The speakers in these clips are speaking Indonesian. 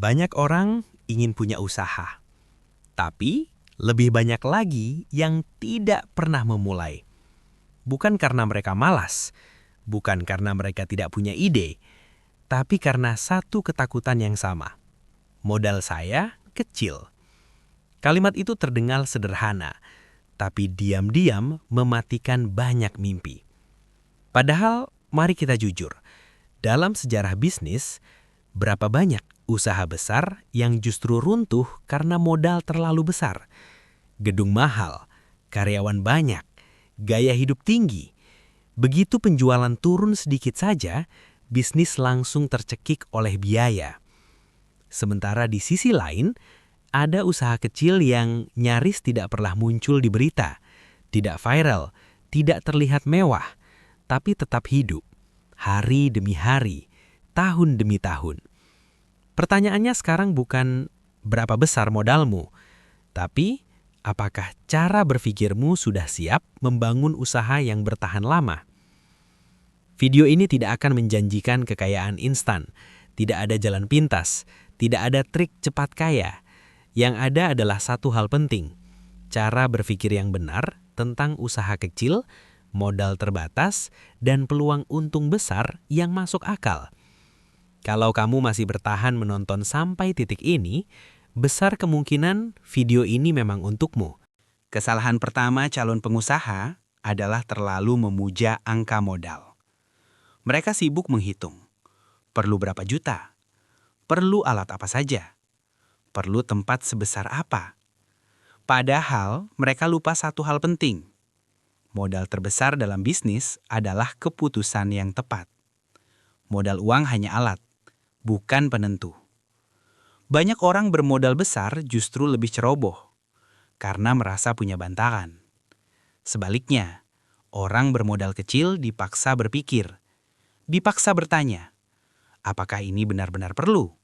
Banyak orang ingin punya usaha, tapi lebih banyak lagi yang tidak pernah memulai. Bukan karena mereka malas, bukan karena mereka tidak punya ide, tapi karena satu ketakutan yang sama. Modal saya kecil. Kalimat itu terdengar sederhana, tapi diam-diam mematikan banyak mimpi. Padahal, mari kita jujur, dalam sejarah bisnis, berapa banyak usaha besar yang justru runtuh karena modal terlalu besar? Gedung mahal, karyawan banyak, gaya hidup tinggi. Begitu penjualan turun sedikit saja, bisnis langsung tercekik oleh biaya. Sementara di sisi lain, ada usaha kecil yang nyaris tidak pernah muncul di berita, tidak viral, tidak terlihat mewah, tapi tetap hidup, hari demi hari, tahun demi tahun. Pertanyaannya sekarang bukan berapa besar modalmu, tapi apakah cara berpikirmu sudah siap membangun usaha yang bertahan lama? Video ini tidak akan menjanjikan kekayaan instan, tidak ada jalan pintas, tidak ada trik cepat kaya. Yang ada adalah satu hal penting, cara berpikir yang benar tentang usaha kecil, modal terbatas, dan peluang untung besar yang masuk akal. Kalau kamu masih bertahan menonton sampai titik ini, besar kemungkinan video ini memang untukmu. Kesalahan pertama calon pengusaha adalah terlalu memuja angka modal. Mereka sibuk menghitung. Perlu berapa juta? Perlu alat apa saja? Perlu tempat sebesar apa? Padahal mereka lupa satu hal penting. Modal terbesar dalam bisnis adalah keputusan yang tepat. Modal uang hanya alat, bukan penentu. Banyak orang bermodal besar justru lebih ceroboh karena merasa punya bantahan. Sebaliknya, orang bermodal kecil dipaksa berpikir, dipaksa bertanya, apakah ini benar-benar perlu?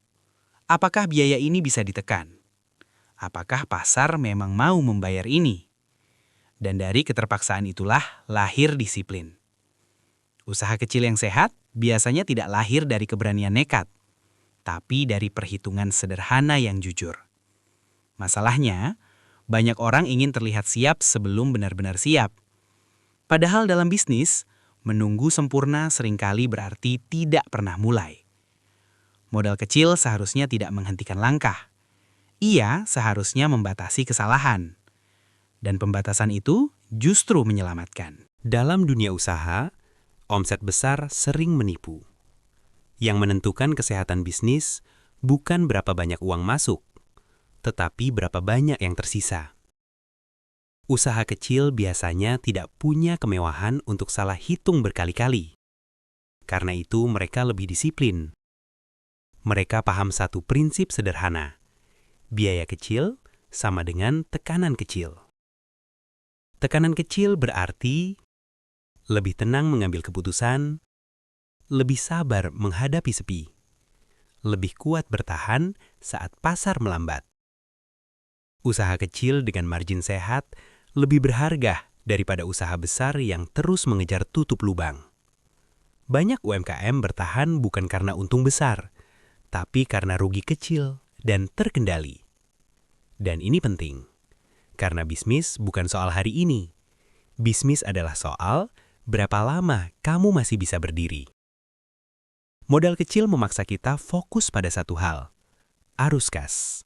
Apakah biaya ini bisa ditekan? Apakah pasar memang mau membayar ini? Dan dari keterpaksaan itulah lahir disiplin. Usaha kecil yang sehat biasanya tidak lahir dari keberanian nekat, tapi dari perhitungan sederhana yang jujur. Masalahnya, banyak orang ingin terlihat siap sebelum benar-benar siap. Padahal dalam bisnis, menunggu sempurna seringkali berarti tidak pernah mulai. Modal kecil seharusnya tidak menghentikan langkah. Ia seharusnya membatasi kesalahan. Dan pembatasan itu justru menyelamatkan. Dalam dunia usaha, omset besar sering menipu. Yang menentukan kesehatan bisnis bukan berapa banyak uang masuk, tetapi berapa banyak yang tersisa. Usaha kecil biasanya tidak punya kemewahan untuk salah hitung berkali-kali. Karena itu mereka lebih disiplin. Mereka paham satu prinsip sederhana. Biaya kecil sama dengan tekanan kecil. Tekanan kecil berarti lebih tenang mengambil keputusan, lebih sabar menghadapi sepi, lebih kuat bertahan saat pasar melambat. Usaha kecil dengan margin sehat lebih berharga daripada usaha besar yang terus mengejar tutup lubang. Banyak UMKM bertahan bukan karena untung besar, tapi karena rugi kecil dan terkendali. Dan ini penting, karena bisnis bukan soal hari ini. Bisnis adalah soal berapa lama kamu masih bisa berdiri. Modal kecil memaksa kita fokus pada satu hal, arus kas.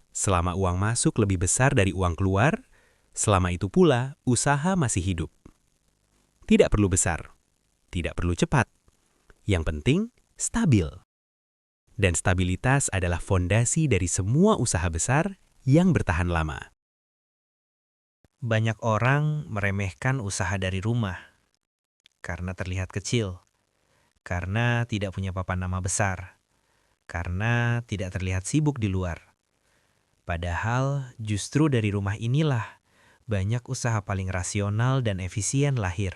Selama uang masuk lebih besar dari uang keluar, selama itu pula usaha masih hidup. Tidak perlu besar, tidak perlu cepat. Yang penting, stabil. Dan stabilitas adalah fondasi dari semua usaha besar yang bertahan lama. Banyak orang meremehkan usaha dari rumah karena terlihat kecil, karena tidak punya papan nama besar, karena tidak terlihat sibuk di luar. Padahal justru dari rumah inilah banyak usaha paling rasional dan efisien lahir.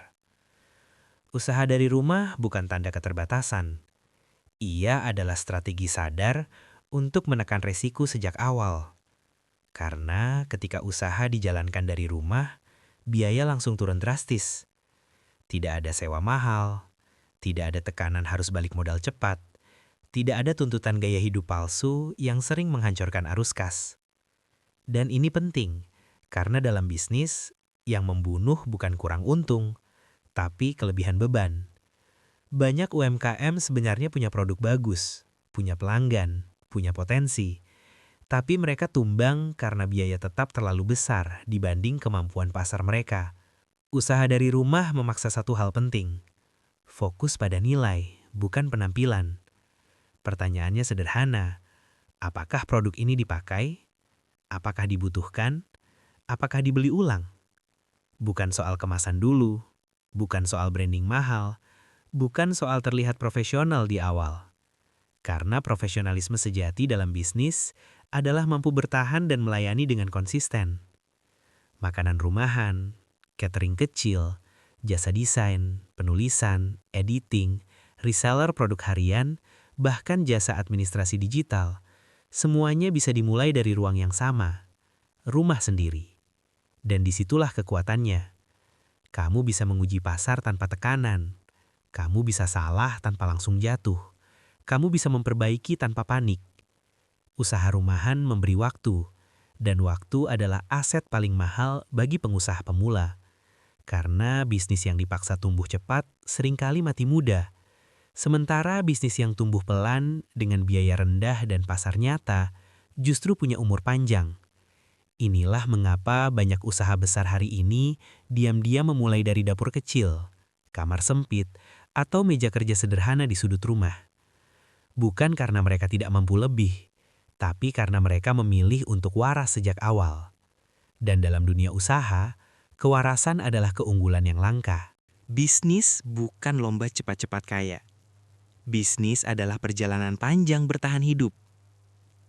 Usaha dari rumah bukan tanda keterbatasan. Ia adalah strategi sadar untuk menekan resiko sejak awal. Karena ketika usaha dijalankan dari rumah, biaya langsung turun drastis. Tidak ada sewa mahal, tidak ada tekanan harus balik modal cepat, Tidak ada tuntutan gaya hidup palsu yang sering menghancurkan arus kas. Dan ini penting, karena dalam bisnis, yang membunuh bukan kurang untung, tapi kelebihan beban. Banyak UMKM sebenarnya punya produk bagus, punya pelanggan, punya potensi, tapi mereka tumbang karena biaya tetap terlalu besar dibanding kemampuan pasar mereka. Usaha dari rumah memaksa satu hal penting, fokus pada nilai, bukan penampilan. Pertanyaannya sederhana, apakah produk ini dipakai? Apakah dibutuhkan? Apakah dibeli ulang? Bukan soal kemasan dulu, bukan soal branding mahal, bukan soal terlihat profesional di awal. Karena profesionalisme sejati dalam bisnis adalah mampu bertahan dan melayani dengan konsisten. Makanan rumahan, catering kecil, jasa desain, penulisan, editing, reseller produk harian, bahkan jasa administrasi digital, semuanya bisa dimulai dari ruang yang sama, rumah sendiri. Dan disitulah kekuatannya. Kamu bisa menguji pasar tanpa tekanan. Kamu bisa salah tanpa langsung jatuh. Kamu bisa memperbaiki tanpa panik. Usaha rumahan memberi waktu, dan waktu adalah aset paling mahal bagi pengusaha pemula. Karena bisnis yang dipaksa tumbuh cepat seringkali mati muda. Sementara bisnis yang tumbuh pelan dengan biaya rendah dan pasar nyata justru punya umur panjang. Inilah mengapa banyak usaha besar hari ini diam-diam memulai dari dapur kecil, kamar sempit, atau meja kerja sederhana di sudut rumah. Bukan karena mereka tidak mampu lebih, tapi karena mereka memilih untuk waras sejak awal. Dan dalam dunia usaha, kewarasan adalah keunggulan yang langka. Bisnis bukan lomba cepat-cepat kaya. Bisnis adalah perjalanan panjang bertahan hidup.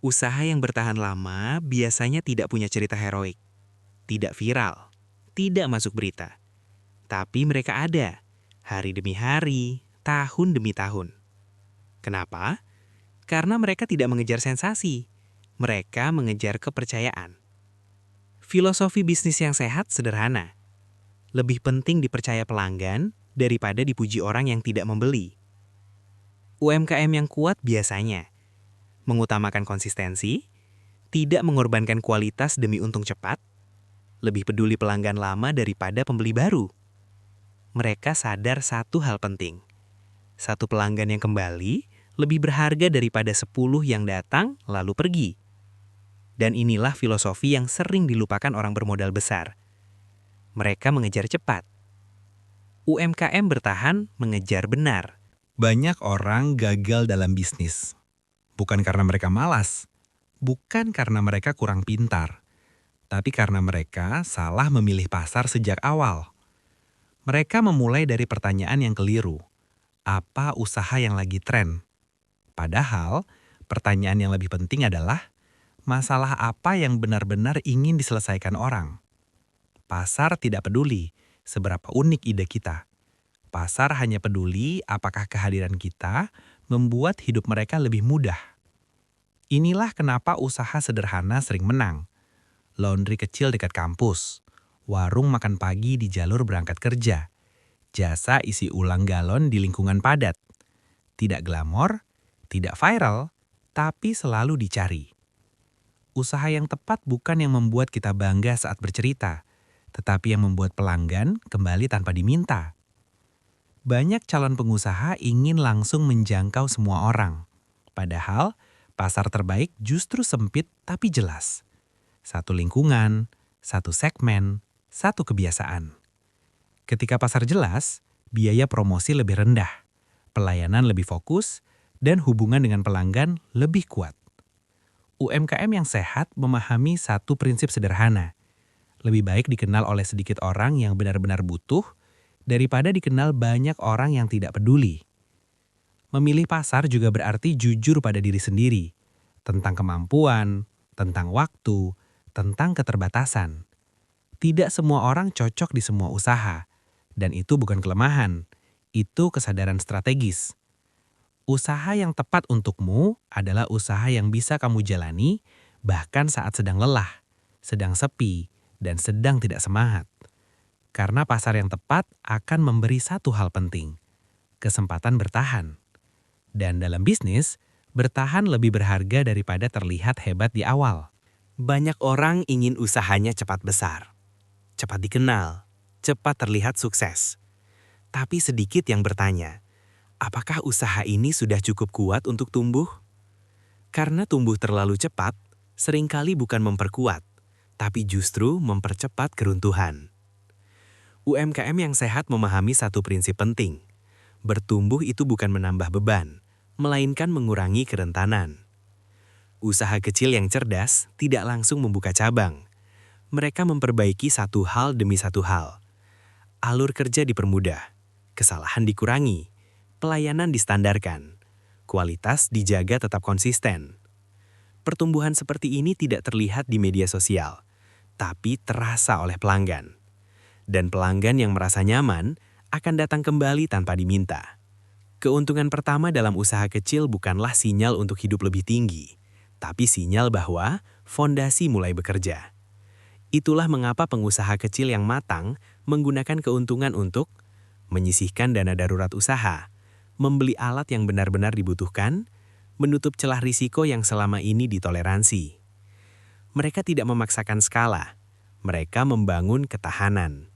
Usaha yang bertahan lama biasanya tidak punya cerita heroik, tidak viral, tidak masuk berita. Tapi mereka ada, hari demi hari, tahun demi tahun. Kenapa? Karena mereka tidak mengejar sensasi, mereka mengejar kepercayaan. Filosofi bisnis yang sehat sederhana. Lebih penting dipercaya pelanggan daripada dipuji orang yang tidak membeli. UMKM yang kuat biasanya mengutamakan konsistensi, tidak mengorbankan kualitas demi untung cepat, lebih peduli pelanggan lama daripada pembeli baru. Mereka sadar satu hal penting. Satu pelanggan yang kembali lebih berharga daripada 10 yang datang lalu pergi. Dan inilah filosofi yang sering dilupakan orang bermodal besar. Mereka mengejar cepat. UMKM bertahan mengejar benar. Banyak orang gagal dalam bisnis. Bukan karena mereka malas, bukan karena mereka kurang pintar, tapi karena mereka salah memilih pasar sejak awal. Mereka memulai dari pertanyaan yang keliru. Apa usaha yang lagi tren? Padahal, pertanyaan yang lebih penting adalah, masalah apa yang benar-benar ingin diselesaikan orang? Pasar tidak peduli seberapa unik ide kita. Pasar hanya peduli apakah kehadiran kita membuat hidup mereka lebih mudah. Inilah kenapa usaha sederhana sering menang. Laundry kecil dekat kampus, warung makan pagi di jalur berangkat kerja, jasa isi ulang galon di lingkungan padat. Tidak glamor, tidak viral, tapi selalu dicari. Usaha yang tepat bukan yang membuat kita bangga saat bercerita, tetapi yang membuat pelanggan kembali tanpa diminta. Banyak calon pengusaha ingin langsung menjangkau semua orang. Padahal, pasar terbaik justru sempit tapi jelas. Satu lingkungan, satu segmen, satu kebiasaan. Ketika pasar jelas, biaya promosi lebih rendah, pelayanan lebih fokus, dan hubungan dengan pelanggan lebih kuat. UMKM yang sehat memahami satu prinsip sederhana. Lebih baik dikenal oleh sedikit orang yang benar-benar butuh, daripada dikenal banyak orang yang tidak peduli. Memilih pasar juga berarti jujur pada diri sendiri, tentang kemampuan, tentang waktu, tentang keterbatasan. Tidak semua orang cocok di semua usaha, dan itu bukan kelemahan, itu kesadaran strategis. Usaha yang tepat untukmu adalah usaha yang bisa kamu jalani bahkan saat sedang lelah, sedang sepi, dan sedang tidak semangat. Karena pasar yang tepat akan memberi satu hal penting, kesempatan bertahan. Dan dalam bisnis, Bertahan lebih berharga daripada terlihat hebat di awal. Banyak orang ingin usahanya cepat besar, cepat dikenal, cepat terlihat sukses. Tapi sedikit yang bertanya, apakah usaha ini sudah cukup kuat untuk tumbuh? Karena tumbuh terlalu cepat, seringkali bukan memperkuat, tapi justru mempercepat keruntuhan. UMKM yang sehat memahami satu prinsip penting. Bertumbuh itu bukan menambah beban, melainkan mengurangi kerentanan. Usaha kecil yang cerdas tidak langsung membuka cabang. Mereka memperbaiki satu hal demi satu hal. Alur kerja dipermudah, kesalahan dikurangi, pelayanan distandarkan, kualitas dijaga tetap konsisten. Pertumbuhan seperti ini tidak terlihat di media sosial, tapi terasa oleh pelanggan. Dan pelanggan yang merasa nyaman akan datang kembali tanpa diminta. Keuntungan pertama dalam usaha kecil bukanlah sinyal untuk hidup lebih tinggi, tapi sinyal bahwa fondasi mulai bekerja. Itulah mengapa pengusaha kecil yang matang menggunakan keuntungan untuk menyisihkan dana darurat usaha, membeli alat yang benar-benar dibutuhkan, menutup celah risiko yang selama ini ditoleransi. Mereka tidak memaksakan skala, mereka membangun ketahanan.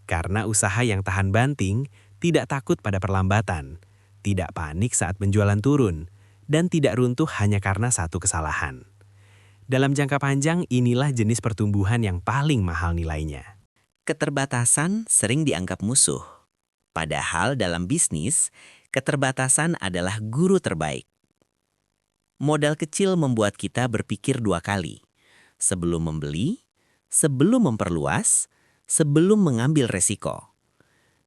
Karena usaha yang tahan banting tidak takut pada perlambatan, tidak panik saat penjualan turun, dan tidak runtuh hanya karena satu kesalahan. Dalam jangka panjang, inilah jenis pertumbuhan yang paling mahal nilainya. Keterbatasan sering dianggap musuh. Padahal dalam bisnis, keterbatasan adalah guru terbaik. Modal kecil membuat kita berpikir dua kali. Sebelum membeli, sebelum memperluas, sebelum mengambil resiko.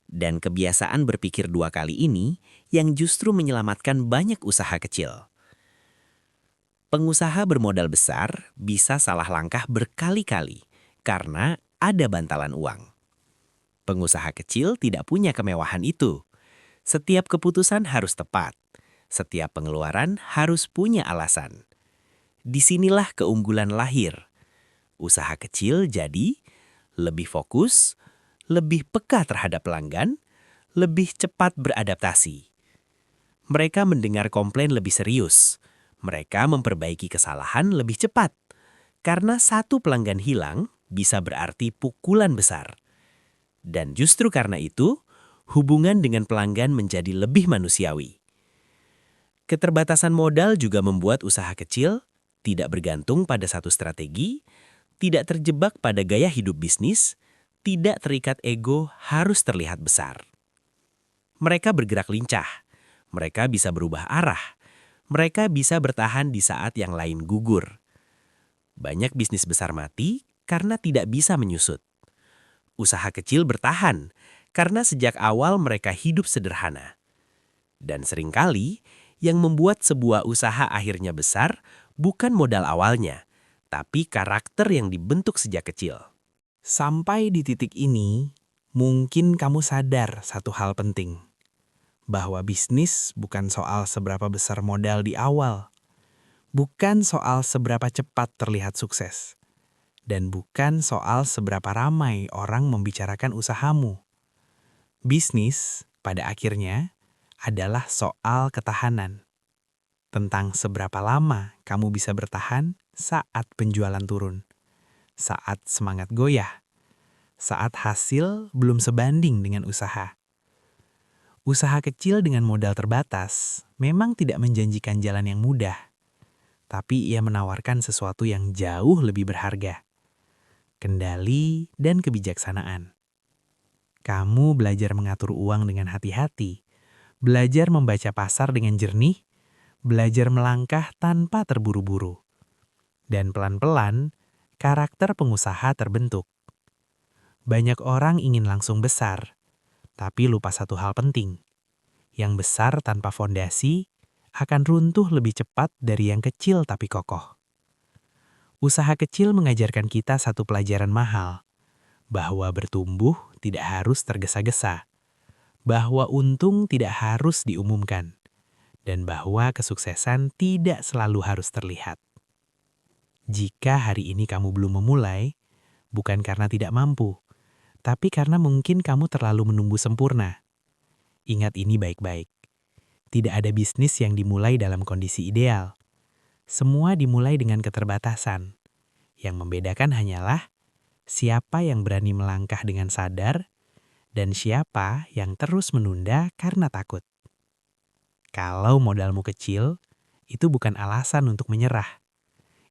Dan kebiasaan berpikir dua kali ini yang justru menyelamatkan banyak usaha kecil. Pengusaha bermodal besar bisa salah langkah berkali-kali karena ada bantalan uang. Pengusaha kecil tidak punya kemewahan itu. Setiap keputusan harus tepat. Setiap pengeluaran harus punya alasan. Disinilah keunggulan lahir. Usaha kecil jadi lebih fokus, lebih peka terhadap pelanggan, lebih cepat beradaptasi. Mereka mendengar komplain lebih serius. Mereka memperbaiki kesalahan lebih cepat. Karena satu pelanggan hilang bisa berarti pukulan besar. Dan justru karena itu, hubungan dengan pelanggan menjadi lebih manusiawi. Keterbatasan modal juga membuat usaha kecil tidak bergantung pada satu strategi, tidak terjebak pada gaya hidup bisnis, tidak terikat ego harus terlihat besar. Mereka bergerak lincah, mereka bisa berubah arah, mereka bisa bertahan di saat yang lain gugur. Banyak bisnis besar mati karena tidak bisa menyusut. Usaha kecil bertahan karena sejak awal mereka hidup sederhana. Dan seringkali yang membuat sebuah usaha akhirnya besar bukan modal awalnya, tapi karakter yang dibentuk sejak kecil. Sampai di titik ini, mungkin kamu sadar satu hal penting. Bahwa bisnis bukan soal seberapa besar modal di awal. Bukan soal seberapa cepat terlihat sukses. Dan bukan soal seberapa ramai orang membicarakan usahamu. Bisnis, pada akhirnya, adalah soal ketahanan. Tentang seberapa lama kamu bisa bertahan saat penjualan turun. Saat semangat goyah, saat hasil belum sebanding dengan usaha. Usaha kecil dengan modal terbatas memang tidak menjanjikan jalan yang mudah, tapi ia menawarkan sesuatu yang jauh lebih berharga. Kendali dan kebijaksanaan. Kamu belajar mengatur uang dengan hati-hati, belajar membaca pasar dengan jernih, belajar melangkah tanpa terburu-buru. Dan pelan-pelan, karakter pengusaha terbentuk. Banyak orang ingin langsung besar, tapi lupa satu hal penting. Yang besar tanpa fondasi akan runtuh lebih cepat dari yang kecil tapi kokoh. Usaha kecil mengajarkan kita satu pelajaran mahal, bahwa bertumbuh tidak harus tergesa-gesa, bahwa untung tidak harus diumumkan, dan bahwa kesuksesan tidak selalu harus terlihat. Jika hari ini kamu belum memulai, bukan karena tidak mampu, tapi karena mungkin kamu terlalu menunggu sempurna. Ingat ini baik-baik. Tidak ada bisnis yang dimulai dalam kondisi ideal. Semua dimulai dengan keterbatasan. Yang membedakan hanyalah siapa yang berani melangkah dengan sadar dan siapa yang terus menunda karena takut. Kalau modalmu kecil, itu bukan alasan untuk menyerah.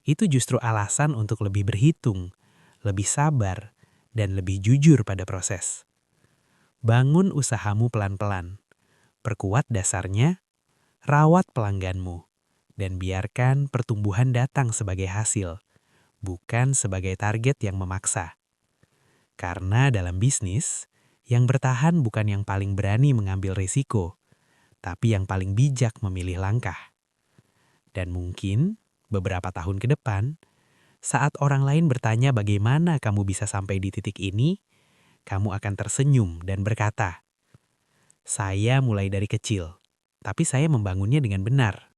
Itu justru alasan untuk lebih berhitung, lebih sabar, dan lebih jujur pada proses. Bangun usahamu pelan-pelan. Perkuat dasarnya, rawat pelangganmu, dan biarkan pertumbuhan datang sebagai hasil, bukan sebagai target yang memaksa. Karena dalam bisnis, yang bertahan bukan yang paling berani mengambil risiko, tapi yang paling bijak memilih langkah. Dan mungkin beberapa tahun ke depan, saat orang lain bertanya bagaimana kamu bisa sampai di titik ini, kamu akan tersenyum dan berkata, "Saya mulai dari kecil, tapi saya membangunnya dengan benar."